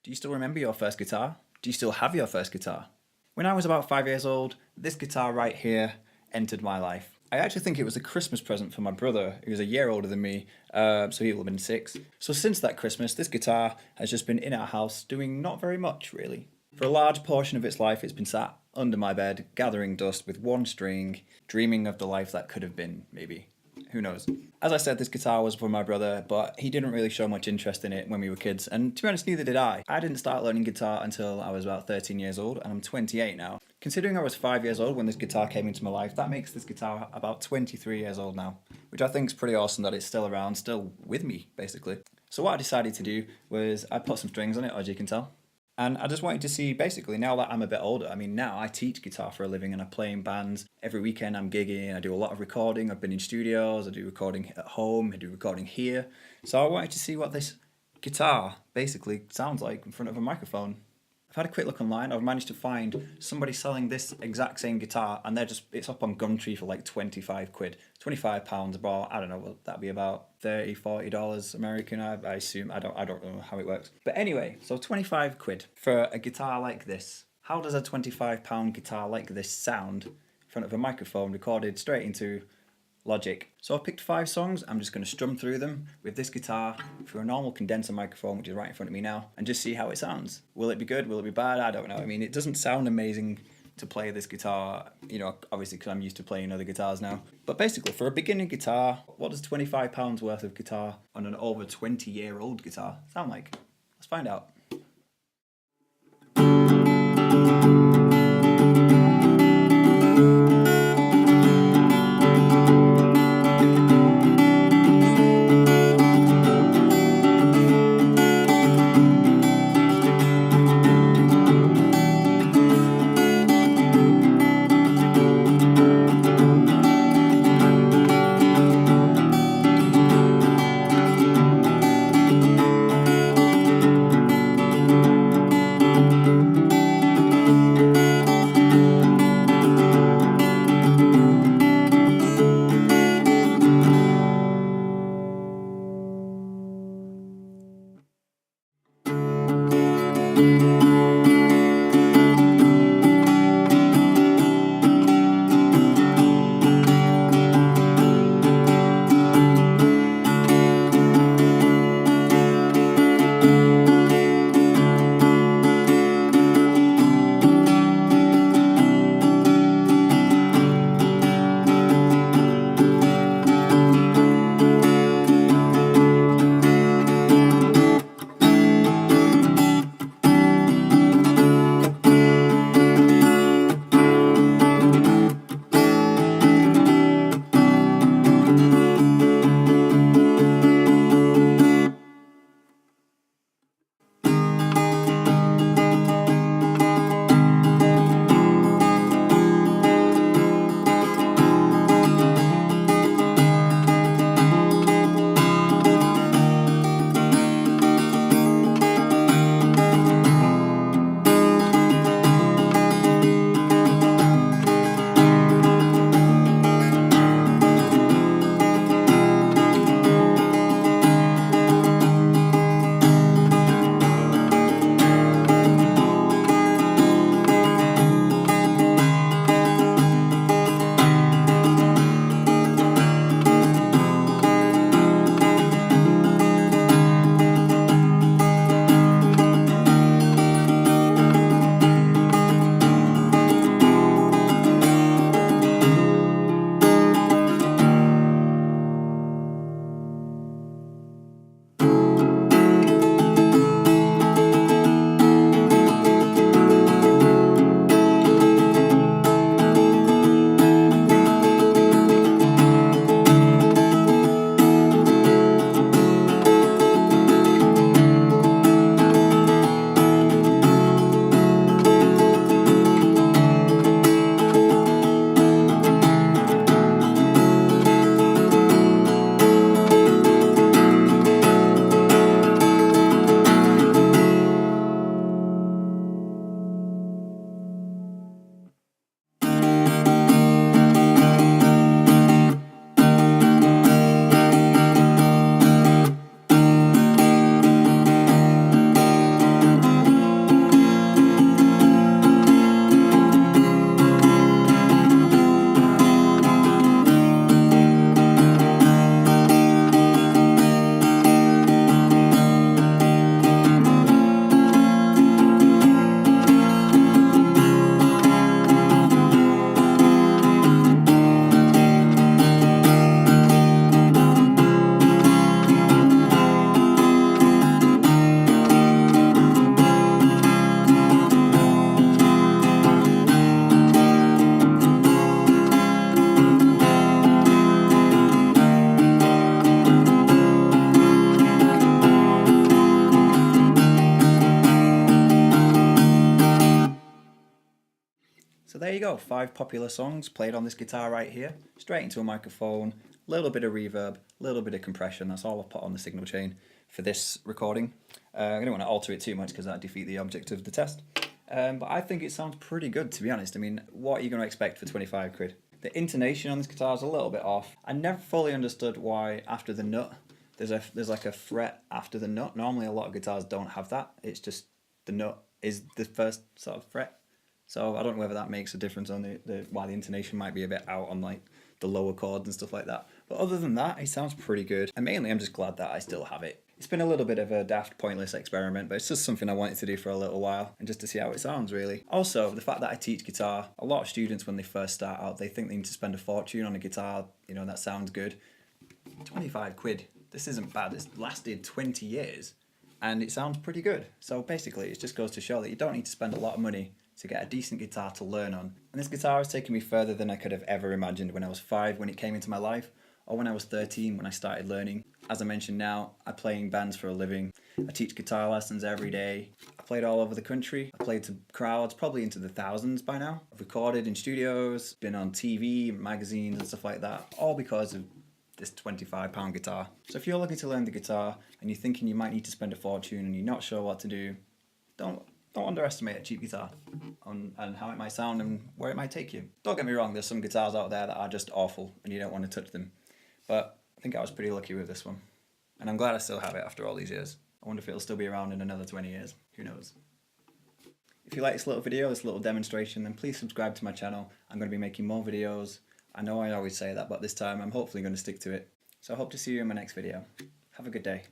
Do you still remember your first guitar? Do you still have your first guitar? When I was about 5 years old, this guitar right here entered my life. I actually think it was a Christmas present for my brother, who was a year older than me, so he will have been 6. So since that Christmas, this guitar has just been in our house doing not very much, really. For a large portion of its life, it's been sat under my bed, gathering dust with one string, dreaming of the life that could have been, maybe. Who knows? As I said, this guitar was for my brother, but he didn't really show much interest in it when we were kids, and to be honest, neither did I. I didn't start learning guitar until I was about 13 years old, and I'm 28 now. Considering I was 5 years old when this guitar came into my life, that makes this guitar about 23 years old now, which I think is pretty awesome that it's still around, still with me, basically. So what I decided to do was I put some strings on it, as you can tell. And I just wanted to see, basically, now that I'm a bit older, I mean, now I teach guitar for a living and I play in bands. Every weekend I'm gigging, I do a lot of recording. I've been in studios, I do recording at home, I do recording here. So I wanted to see what this guitar basically sounds like in front of a microphone. I've had a quick look online. I've managed to find somebody selling this exact same guitar, and it's up on Gumtree for like 25 quid. £25 about, I don't know, well, that'd be about $30, $40 American, I assume. I don't know how it works. But anyway, so 25 quid for a guitar like this. How does a £25 guitar like this sound in front of a microphone recorded straight into Logic? So I picked 5 songs. I'm just going to strum through them with this guitar through a normal condenser microphone, which is right in front of me now, and just see how it sounds. Will it be good? Will it be bad? I don't know. I mean, it doesn't sound amazing to play this guitar, you know, obviously because I'm used to playing other guitars now. But basically, for a beginning guitar, what does £25 worth of guitar on an over 20-year-old guitar sound like? Let's find out. So there you go, 5 popular songs played on this guitar right here, straight into a microphone, little bit of reverb, little bit of compression. That's all I've put on the signal chain for this recording. I don't want to alter it too much because that'd defeat the object of the test. But I think it sounds pretty good, to be honest. I mean, what are you going to expect for 25 quid? The intonation on this guitar is a little bit off. I never fully understood why after the nut, there's like a fret after the nut. Normally a lot of guitars don't have that. It's just the nut is the first sort of fret. So I don't know whether that makes a difference on why the intonation might be a bit out on like the lower chords and stuff like that. But other than that, it sounds pretty good. And mainly I'm just glad that I still have it. It's been a little bit of a daft, pointless experiment, but it's just something I wanted to do for a little while and just to see how it sounds, really. Also, the fact that I teach guitar, a lot of students when they first start out, they think they need to spend a fortune on a guitar, you know, that sounds good. 25 quid. This isn't bad. It's lasted 20 years and it sounds pretty good. So basically, it just goes to show that you don't need to spend a lot of money to get a decent guitar to learn on. And this guitar has taken me further than I could have ever imagined when I was 5 when it came into my life, or when I was 13 when I started learning. As I mentioned now, I play in bands for a living. I teach guitar lessons every day. I played all over the country. I played to crowds probably into the thousands by now. I've recorded in studios, been on TV, magazines and stuff like that, all because of this £25 guitar. So if you're looking to learn the guitar and you're thinking you might need to spend a fortune and you're not sure what to do, don't underestimate a cheap guitar and how it might sound and where it might take you. Don't get me wrong, there's some guitars out there that are just awful and you don't want to touch them. But I think I was pretty lucky with this one. And I'm glad I still have it after all these years. I wonder if it'll still be around in another 20 years. Who knows? If you like this little video, this little demonstration, then please subscribe to my channel. I'm going to be making more videos. I know I always say that, but this time I'm hopefully going to stick to it. So I hope to see you in my next video. Have a good day.